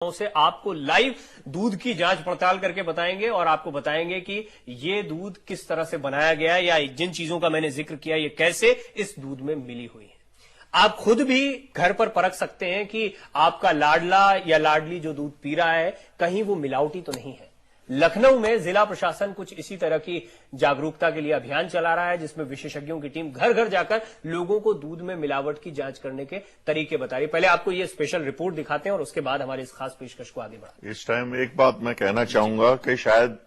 हाथों से आपको लाइव दूध की जांच पड़ताल करके बताएंगे और आपको बताएंगे कि ये दूध किस तरह से बनाया गया है या जिन चीजों का मैंने जिक्र किया ये कैसे इस दूध में मिली हुई है। आप खुद भी घर पर परख सकते हैं कि आपका लाडला या लाडली जो दूध पी रहा है कहीं वो मिलावटी तो नहीं है। लखनऊ में जिला प्रशासन कुछ इसी तरह की जागरूकता के लिए अभियान चला रहा है, जिसमें विशेषज्ञों की टीम घर घर जाकर लोगों को दूध में मिलावट की जांच करने के तरीके बता रही है। पहले आपको ये स्पेशल रिपोर्ट दिखाते हैं और उसके बाद हमारे इस खास पेशकश को आगे बढ़ाते हैं। इस टाइम एक बात मैं कहना चाहूंगा कि शायद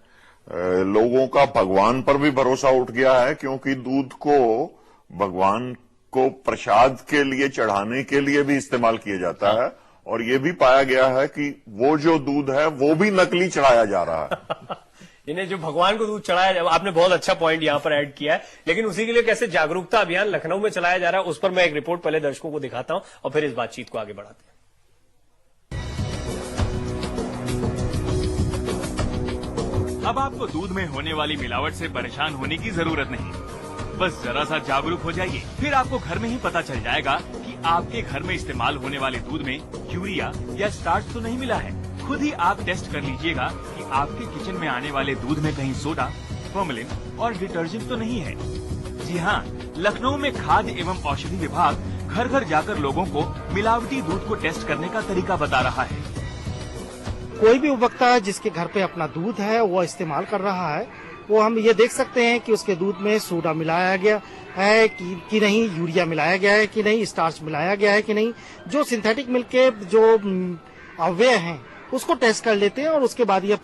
लोगों का भगवान पर भी भरोसा उठ गया है, क्योंकि दूध को भगवान को प्रसाद के लिए चढ़ाने के लिए भी इस्तेमाल किया जाता है और ये भी पाया गया है कि वो जो दूध है वो भी नकली चढ़ाया जा रहा है। इन्हें जो भगवान को दूध चढ़ाया जाए, आपने बहुत अच्छा पॉइंट यहां पर ऐड किया है, लेकिन उसी के लिए कैसे जागरूकता अभियान लखनऊ में चलाया जा रहा है उस पर मैं एक रिपोर्ट पहले दर्शकों को दिखाता हूं और फिर इस बातचीत को आगे बढ़ाते हैं। अब आपको दूध में होने वाली मिलावट से परेशान होने की जरूरत नहीं, बस जरा सा जागरूक हो जाइए, फिर आपको घर में ही पता चल जाएगा कि आपके घर में इस्तेमाल होने वाले दूध में यूरिया या स्टार्च तो नहीं मिला है। खुद ही आप टेस्ट कर लीजिएगा कि आपके किचन में आने वाले दूध में कहीं सोडा, फॉर्मेलिन और डिटर्जेंट तो नहीं है। जी हाँ, लखनऊ में खाद्य एवं औषधि विभाग घर घर जाकर लोगों को मिलावटी दूध को टेस्ट करने का तरीका बता रहा है। कोई भी उपभोक्ता जिसके घर पे अपना दूध है वो इस्तेमाल कर रहा है, वो हम ये देख सकते हैं कि उसके दूध में सोडा मिलाया गया है कि नहीं, यूरिया मिलाया गया है कि नहीं, स्टार्च मिलाया गया है कि नहीं। जो सिंथेटिक मिल्क के जो अवयव हैं उसको टेस्ट कर लेते हैं और उसके बाद ये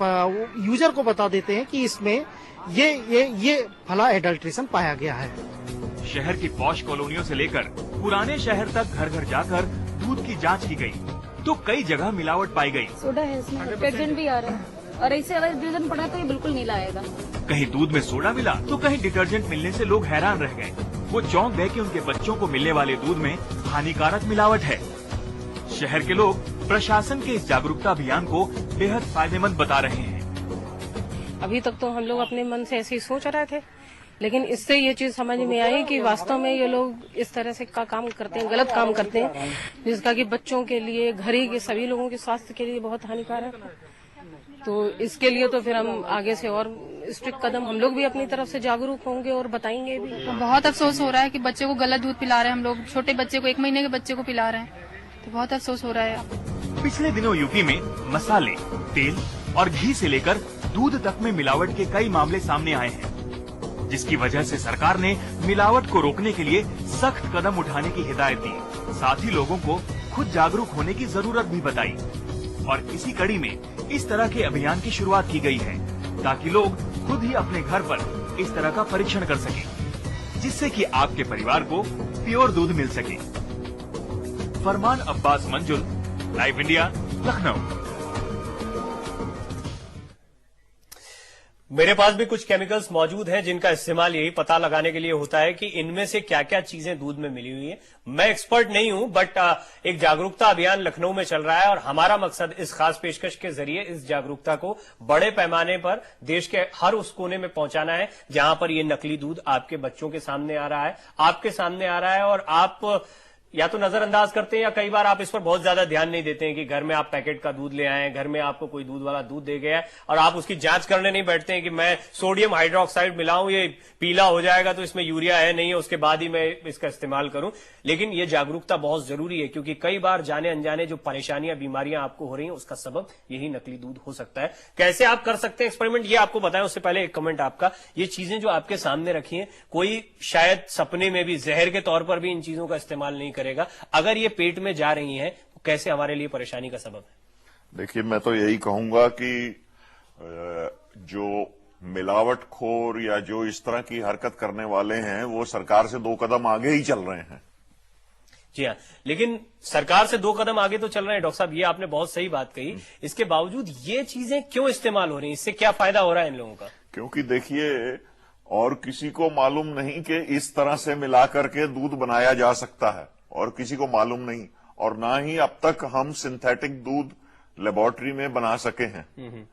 यूजर को बता देते हैं कि इसमें ये फला एडल्ट्रेशन पाया गया है। शहर की पॉश कॉलोनियों से लेकर पुराने शहर तक घर घर जाकर दूध की जांच की गई तो कई जगह मिलावट पाई गई। सोडा है इसमें, डिटर्जेंट भी आ रहा है और ऐसे अगर डिटर्जेंट पड़ा तो ये बिल्कुल नीला आएगा। कहीं दूध में सोडा मिला तो कहीं डिटर्जेंट मिलने से लोग हैरान रह गए। वो चौंक गए कि उनके बच्चों को मिलने वाले दूध में हानिकारक मिलावट है। शहर के लोग प्रशासन के इस जागरूकता अभियान को बेहद फायदेमंद बता रहे हैं। अभी तक तो हम लोग अपने मन से ऐसे ही सोच रहे थे, लेकिन इससे ये चीज समझ में आई कि वास्तव में ये लोग इस तरह से का काम करते हैं, गलत काम करते हैं, जिसका कि बच्चों के लिए, घर के सभी लोगों के स्वास्थ्य के लिए बहुत हानिकारक है। तो इसके लिए तो फिर हम आगे से और स्ट्रिक्ट कदम हम लोग भी अपनी तरफ से जागरूक होंगे और बताएंगे भी। तो बहुत अफसोस हो रहा है कि बच्चे को गलत दूध पिला रहे हैं हम लोग, छोटे बच्चे को 1 महीने के बच्चे को पिला रहे हैं, तो बहुत अफसोस हो रहा है। पिछले दिनों यूपी में मसाले, तेल और घी से लेकर दूध तक में मिलावट के कई मामले सामने आए हैं, जिसकी वजह से सरकार ने मिलावट को रोकने के लिए सख्त कदम उठाने की हिदायत दी। साथ ही लोगों को खुद जागरूक होने की जरूरत भी बताई और इसी कड़ी में इस तरह के अभियान की शुरुआत की गई है ताकि लोग खुद ही अपने घर पर इस तरह का परीक्षण कर सकें, जिससे कि आपके परिवार को प्योर दूध मिल सके। फरमान अब्बास मंजुल, लाइव इंडिया, लखनऊ। मेरे पास भी कुछ केमिकल्स मौजूद हैं जिनका इस्तेमाल यही पता लगाने के लिए होता है कि इनमें से क्या क्या चीजें दूध में मिली हुई हैं। मैं एक्सपर्ट नहीं हूं, बट एक जागरूकता अभियान लखनऊ में चल रहा है और हमारा मकसद इस खास पेशकश के जरिए इस जागरूकता को बड़े पैमाने पर देश के हर उस कोने में पहुंचाना है जहां पर ये नकली दूध आपके बच्चों के सामने आ रहा है, आपके सामने आ रहा है और आप या तो नजरअंदाज करते हैं या कई बार आप इस पर बहुत ज्यादा ध्यान नहीं देते हैं कि घर में आप पैकेट का दूध ले आए, घर में आपको कोई दूध वाला दूध दे गया है और आप उसकी जांच करने नहीं बैठते हैं कि मैं सोडियम हाइड्रोक्साइड मिलाऊं, ये पीला हो जाएगा तो इसमें यूरिया है नहीं है, उसके बाद ही मैं इसका इस्तेमाल करूं। लेकिन ये जागरूकता बहुत जरूरी है क्योंकि कई बार जाने अनजाने जो परेशानियां, बीमारियां आपको हो रही हैं उसका सबब यही नकली दूध हो सकता है। कैसे आप कर सकते हैं एक्सपेरिमेंट, ये आपको बताएं उससे पहले एक कमेंट आपका। ये चीजें जो आपके सामने रखी हैं, कोई शायद सपने में भी जहर के तौर पर भी इन चीजों का इस्तेमाल नहीं करेगा। अगर ये पेट में जा रही हैं तो कैसे हमारे लिए परेशानी का सबब है? देखिए, मैं तो यही कहूंगा कि जो मिलावटखोर या जो इस तरह की हरकत करने वाले हैं वो सरकार से 2 कदम आगे ही चल रहे हैं। जी हाँ, लेकिन सरकार से 2 कदम आगे तो चल रहे हैं। डॉक्टर साहब, ये आपने बहुत सही बात कही। इसके बावजूद ये चीजें क्यों इस्तेमाल हो रही हैं? इससे क्या फायदा हो रहा है इन लोगों का? क्योंकि देखिए, और किसी को मालूम नहीं कि इस तरह से मिला करके दूध बनाया जा सकता है, और किसी को मालूम नहीं, और ना ही अब तक हम सिंथेटिक दूध लेबोरेटरी में बना सके हैं।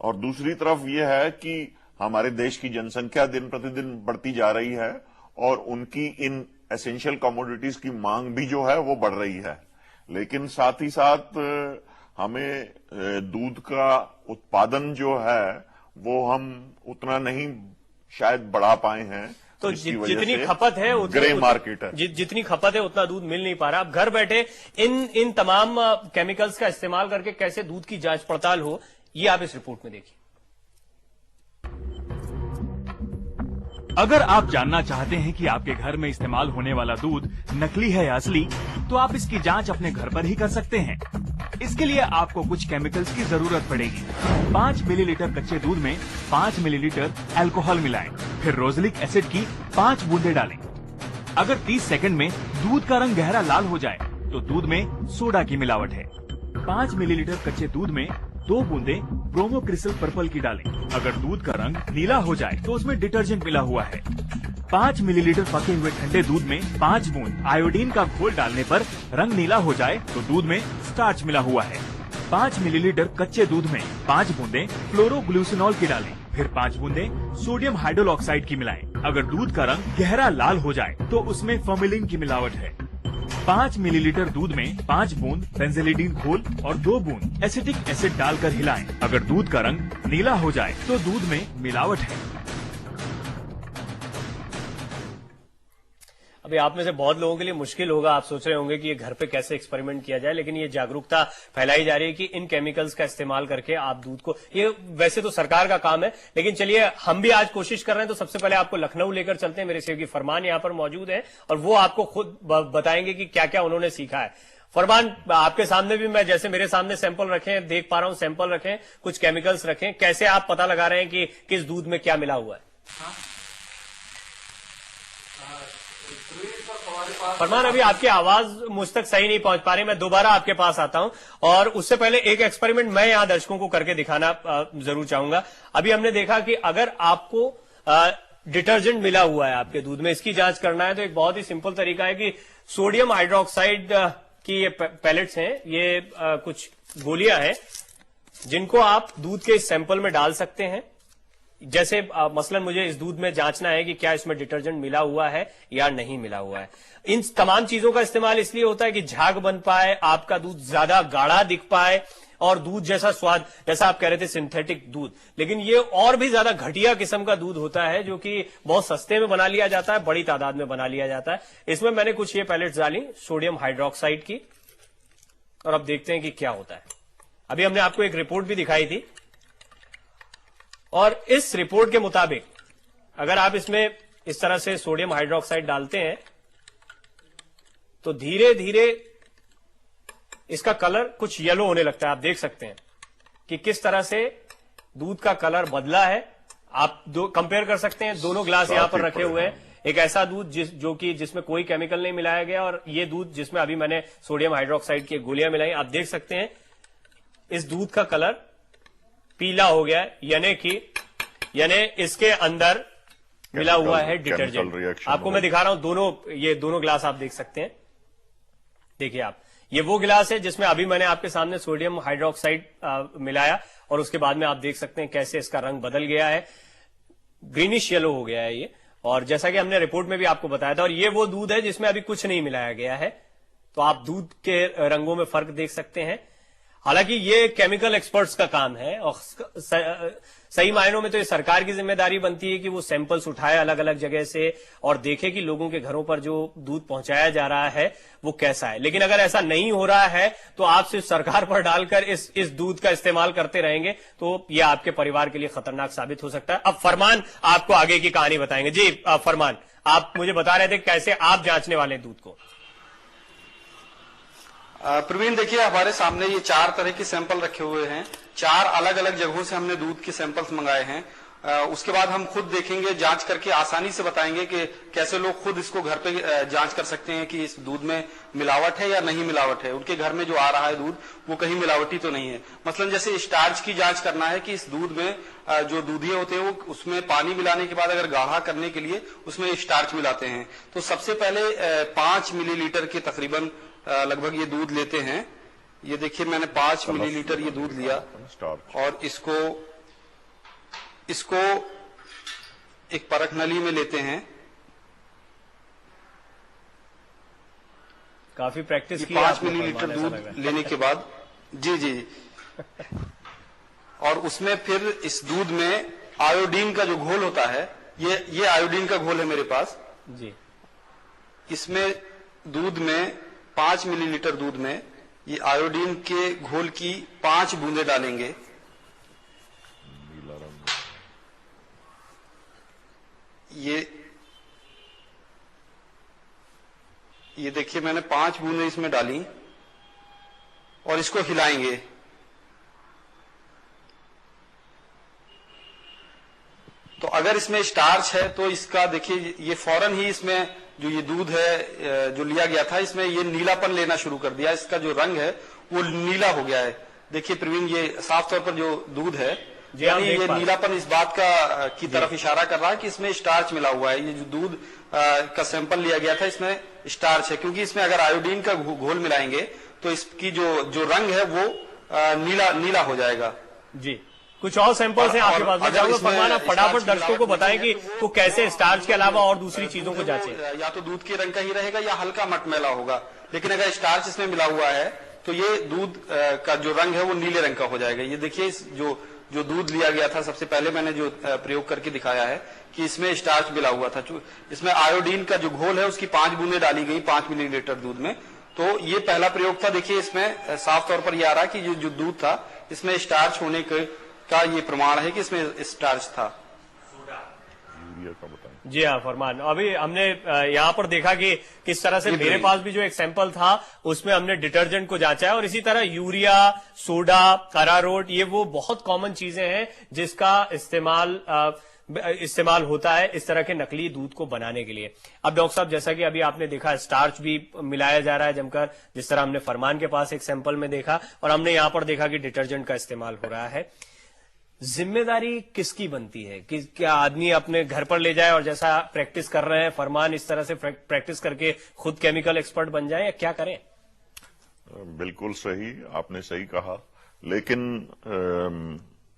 और दूसरी तरफ यह है कि हमारे देश की जनसंख्या दिन प्रतिदिन बढ़ती जा रही है और उनकी इन एसेंशियल कमोडिटीज की मांग भी जो है वो बढ़ रही है। लेकिन साथ ही साथ हमें दूध का उत्पादन जो है वो हम उतना नहीं शायद बढ़ा पाए हैं। तो जिसकी वजह जितनी से खपत है ग्रे मार्केट है, जितनी खपत है उतना दूध मिल नहीं पा रहा। अब घर बैठे इन तमाम केमिकल्स का इस्तेमाल करके कैसे दूध की जांच पड़ताल हो, ये आप इस रिपोर्ट में देखिए। अगर आप जानना चाहते हैं कि आपके घर में इस्तेमाल होने वाला दूध नकली है या असली, तो आप इसकी जांच अपने घर पर ही कर सकते हैं। इसके लिए आपको कुछ केमिकल्स की जरूरत पड़ेगी। 5 मिलीलीटर कच्चे दूध में 5 मिलीलीटर अल्कोहल मिलाएं, फिर रोजलिक एसिड की 5 बूंदें डालें। अगर 30 सेकंड में दूध का रंग गहरा लाल हो जाए तो दूध में सोडा की मिलावट है। 5 मिलीलीटर कच्चे दूध में 2 बूंदें ब्रोमो क्रिस्टल पर्पल की डालें। अगर दूध का रंग नीला हो जाए तो उसमें डिटर्जेंट मिला हुआ है। 5 मिलीलीटर पके हुए ठंडे दूध में 5 बूंद आयोडीन का घोल डालने पर रंग नीला हो जाए तो दूध में स्टार्च मिला हुआ है। 5 मिलीलीटर कच्चे दूध में 5 बूंदें क्लोरोग्लूसिनॉल की डालें, फिर 5 बूंदें सोडियम हाइड्रोक्साइड की मिलाएं। अगर दूध का रंग गहरा लाल हो जाए तो उसमें फॉर्मेलिन की मिलावट है। 5 मिलीलीटर दूध में 5 बूंद बेंज़ोलिडीन घोल और 2 बूंद एसिटिक एसिड डालकर हिलाएं। अगर दूध का रंग नीला हो जाए तो दूध में मिलावट है। अभी आप में से बहुत लोगों के लिए मुश्किल होगा, आप सोच रहे होंगे कि ये घर पे कैसे एक्सपेरिमेंट किया जाए, लेकिन ये जागरूकता फैलाई जा रही है कि इन केमिकल्स का इस्तेमाल करके आप दूध को, ये वैसे तो सरकार का काम है, लेकिन चलिए हम भी आज कोशिश कर रहे हैं। तो सबसे पहले आपको लखनऊ लेकर चलते हैं। मेरे सहयोगी फरमान यहाँ पर मौजूद है और वो आपको खुद बताएंगे कि क्या क्या उन्होंने सीखा है। फरमान, आपके सामने भी मैं, जैसे मेरे सामने सैंपल रखे हैं, देख पा रहा हूं सैंपल रखे हैं, कुछ केमिकल्स रखे हैं, कैसे आप पता लगा रहे हैं कि किस दूध में क्या मिला हुआ है? फरमान, अभी आपकी आवाज मुझ तक सही नहीं पहुंच पा रही, मैं दोबारा आपके पास आता हूं। और उससे पहले एक एक्सपेरिमेंट मैं यहां दर्शकों को करके दिखाना जरूर चाहूंगा। अभी हमने देखा कि अगर आपको डिटर्जेंट मिला हुआ है आपके दूध में, इसकी जांच करना है तो एक बहुत ही सिंपल तरीका है कि सोडियम हाइड्रोक्साइड की ये पैलेट्स हैं, ये कुछ गोलियां हैं जिनको आप दूध के इस सैंपल में डाल सकते हैं। जैसे मसलन मुझे इस दूध में जांचना है कि क्या इसमें डिटर्जेंट मिला हुआ है या नहीं मिला हुआ है। इन तमाम चीजों का इस्तेमाल इसलिए होता है कि झाग बन पाए, आपका दूध ज्यादा गाढ़ा दिख पाए और दूध जैसा स्वाद, जैसा आप कह रहे थे सिंथेटिक दूध, लेकिन ये और भी ज्यादा घटिया किस्म का दूध होता है जो कि बहुत सस्ते में बना लिया जाता है, बड़ी तादाद में बना लिया जाता है। इसमें मैंने कुछ ये पैलेट्स डाली सोडियम हाइड्रोक्साइड की और अब देखते हैं कि क्या होता है। अभी हमने आपको एक रिपोर्ट भी दिखाई थी और इस रिपोर्ट के मुताबिक अगर आप इसमें इस तरह से सोडियम हाइड्रोक्साइड डालते हैं तो धीरे धीरे इसका कलर कुछ येलो होने लगता है। आप देख सकते हैं कि किस तरह से दूध का कलर बदला है। आप कंपेयर कर सकते हैं, दोनों ग्लास यहां पर रखे हुए हैं। एक ऐसा दूध जिसमें कोई केमिकल नहीं मिलाया गया और ये दूध जिसमें अभी मैंने सोडियम हाइड्रोक्साइड की गोलियां मिलाई। आप देख सकते हैं इस दूध का कलर पीला हो गया है, यानी इसके अंदर मिला हुआ है डिटर्जेंट। आपको मैं दिखा रहा हूं, ये दोनों ग्लास आप देख सकते हैं। देखिए आप, ये वो गिलास है जिसमें अभी मैंने आपके सामने सोडियम हाइड्रोक्साइड मिलाया और उसके बाद में आप देख सकते हैं कैसे इसका रंग बदल गया है, ग्रीनिश येलो हो गया है ये। और जैसा कि हमने रिपोर्ट में भी आपको बताया था, और ये वो दूध है जिसमें अभी कुछ नहीं मिलाया गया है। तो आप दूध के रंगों में फर्क देख सकते हैं। हालांकि ये केमिकल एक्सपर्ट्स का काम है और सही मायनों में तो ये सरकार की जिम्मेदारी बनती है कि वो सैंपल्स उठाए अलग अलग जगह से और देखे कि लोगों के घरों पर जो दूध पहुंचाया जा रहा है वो कैसा है। लेकिन अगर ऐसा नहीं हो रहा है तो आप सिर्फ सरकार पर डालकर इस दूध का इस्तेमाल करते रहेंगे तो ये आपके परिवार के लिए खतरनाक साबित हो सकता है। अब फरमान आपको आगे की कहानी बताएंगे। जी फरमान, आप मुझे बता रहे थे कैसे आप जांचने वाले हैं दूध को। प्रवीण, देखिए हमारे सामने ये 4 तरह के सैंपल रखे हुए हैं। 4 अलग अलग जगहों से हमने दूध के सैंपल्स मंगाए हैं। उसके बाद हम खुद देखेंगे, जांच करके आसानी से बताएंगे कि कैसे लोग खुद इसको घर पे जांच कर सकते हैं कि इस दूध में मिलावट है या नहीं मिलावट है। उनके घर में जो आ रहा है दूध वो कहीं मिलावटी तो नहीं है। मसलन जैसे स्टार्च की जांच करना है कि इस दूध में जो दूधिये होते हैं वो उसमें पानी मिलाने के बाद अगर गाढ़ा करने के लिए उसमें स्टार्च मिलाते हैं। तो सबसे पहले 5 मिलीलीटर के तकरीबन लगभग ये दूध लेते हैं। ये देखिए मैंने 5 मिलीलीटर ये दूध लिया और इसको एक परख नली में लेते हैं। काफी प्रैक्टिस की। 5 मिलीलीटर दूध लेने के बाद जी जी। और उसमें फिर इस दूध में आयोडीन का जो घोल होता है, ये आयोडीन का घोल है मेरे पास जी। इसमें दूध में 5 मिलीलीटर दूध में ये आयोडीन के घोल की 5 बूंदे डालेंगे। ये देखिए मैंने 5 बूंदे इसमें डाली और इसको हिलाएंगे। तो अगर इसमें स्टार्च है तो इसका देखिए ये फौरन ही इसमें जो ये दूध है जो लिया गया था इसमें ये नीलापन लेना शुरू कर दिया। इसका जो रंग है वो नीला हो गया है। देखिए प्रवीण, ये साफ तौर पर जो दूध है यानी ये नीलापन इस बात की तरफ इशारा कर रहा है कि इसमें स्टार्च मिला हुआ है। ये जो दूध का सैंपल लिया गया था इसमें स्टार्च है, क्योंकि इसमें अगर आयोडीन का घोल मिलाएंगे तो इसकी जो रंग है वो नीला हो जाएगा। जी, कुछ और सैंपल्स हैं आपके पास? फरमान, आप फटाफट दर्शकों को बताएं कि वो कैसे स्टार्च के अलावा और दूसरी चीजों को जांचें। या तो दूध के रंग का ही रहेगा या हल्का मटमैला होगा, लेकिन अगर स्टार्च इसमें मिला हुआ है तो ये दूध का जो रंग है वो नीले रंग का हो जाएगा। ये देखिए जो दूध लिया गया था सबसे पहले मैंने जो प्रयोग करके दिखाया है कि इसमें स्टार्च मिला हुआ था। इसमें आयोडीन का जो घोल है उसकी 5 बूंदे डाली गई 5 मिलीलीटर दूध में। तो ये पहला प्रयोग था। देखिए इसमें साफ तौर पर यह आ रहा है कि जो दूध था इसमें स्टार्च होने का ये प्रमाण है कि इसमें स्टार्च था। जी हाँ फरमान, अभी हमने यहाँ पर देखा कि किस तरह से मेरे पास भी जो एक सैंपल था उसमें हमने डिटर्जेंट को जांचा है, और इसी तरह यूरिया, सोडा, अरारोट, ये वो बहुत कॉमन चीजें हैं जिसका इस्तेमाल होता है इस तरह के नकली दूध को बनाने के लिए। अब डॉक्टर साहब, जैसा कि अभी आपने देखा स्टार्च भी मिलाया जा रहा है जमकर, जिस तरह हमने फरमान के पास एक सैंपल में देखा, और हमने यहां पर देखा कि डिटर्जेंट का इस्तेमाल हो रहा है। जिम्मेदारी किसकी बनती है कि क्या आदमी अपने घर पर ले जाए और जैसा प्रैक्टिस कर रहे हैं फरमान इस तरह से प्रैक्टिस करके खुद केमिकल एक्सपर्ट बन जाए, या क्या करें? बिल्कुल सही, आपने सही कहा, लेकिन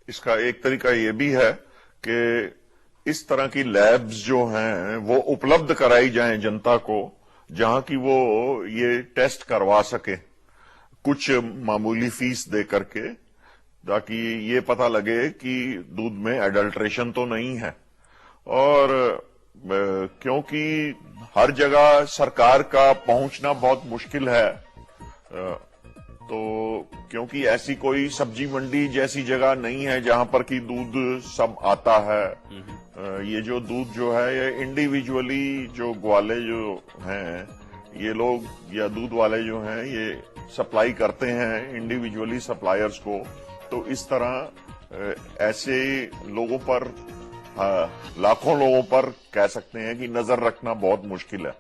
इसका एक तरीका ये भी है कि इस तरह की लैब्स जो हैं वो उपलब्ध कराई जाएं जनता को, जहां की वो ये टेस्ट करवा सके कुछ मामूली फीस दे करके, ताकि ये पता लगे कि दूध में एडल्ट्रेशन तो नहीं है। और क्योंकि हर जगह सरकार का पहुंचना बहुत मुश्किल है, तो क्योंकि ऐसी कोई सब्जी मंडी जैसी जगह नहीं है जहां पर कि दूध सब आता है। ये जो दूध जो है ये इंडिविजुअली जो ग्वाले जो हैं ये लोग या दूध वाले जो हैं ये सप्लाई करते हैं इंडिविजुअली सप्लायर्स को। तो इस तरह ऐसे लोगों पर, लाखों लोगों पर कह सकते हैं कि नजर रखना बहुत मुश्किल है।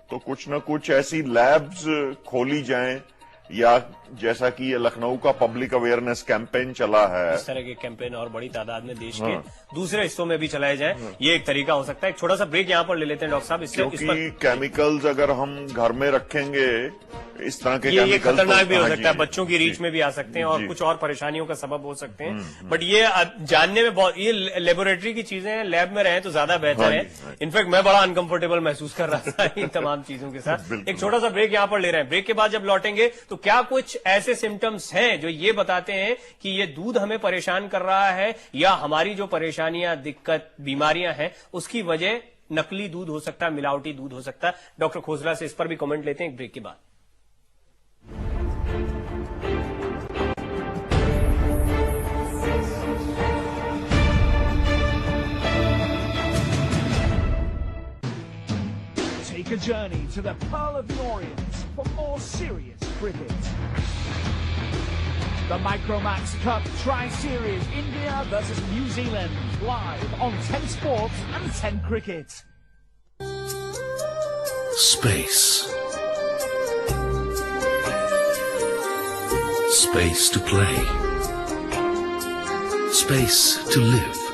तो कुछ न कुछ ऐसी लैब्स खोली जाएं, या जैसा कि ये लखनऊ का पब्लिक अवेयरनेस कैंपेन चला है, इस तरह के कैंपेन और बड़ी तादाद में देश के दूसरे हिस्सों में भी चलाए जाए, ये एक तरीका हो सकता है। एक छोटा सा ब्रेक यहाँ पर ले लेते हैं डॉक्टर साहब। क्योंकि केमिकल्स अगर हम घर में रखेंगे इस तरह के ये खतरनाक भी हो सकता है, बच्चों की रीच में भी आ सकते हैं और कुछ और परेशानियों का सबब हो सकते हैं। बट ये जानने में बहुत, ये लेबोरेटरी की चीजें हैं, लैब में रहे तो ज्यादा बेहतर है। इनफैक्ट मैं बड़ा अनकंफर्टेबल महसूस कर रहा था इन तमाम चीजों के साथ। एक छोटा सा ब्रेक यहाँ पर ले रहे हैं। ब्रेक के बाद जब लौटेंगे तो क्या कुछ ऐसे सिम्टम्स हैं जो ये बताते हैं कि ये दूध हमें परेशान कर रहा है, या हमारी जो परेशानियां, दिक्कत, बीमारियां हैं उसकी वजह नकली दूध हो सकता है, मिलावटी दूध हो सकता है। डॉक्टर खोसला से इस पर भी कमेंट लेते हैं एक ब्रेक के बाद। Take a journey to the Pearl of the Orient for more serious cricket. The Micromax Cup Tri-Series, India versus New Zealand, live on 10 Sports and 10 Cricket. Space. Space to play. Space to live.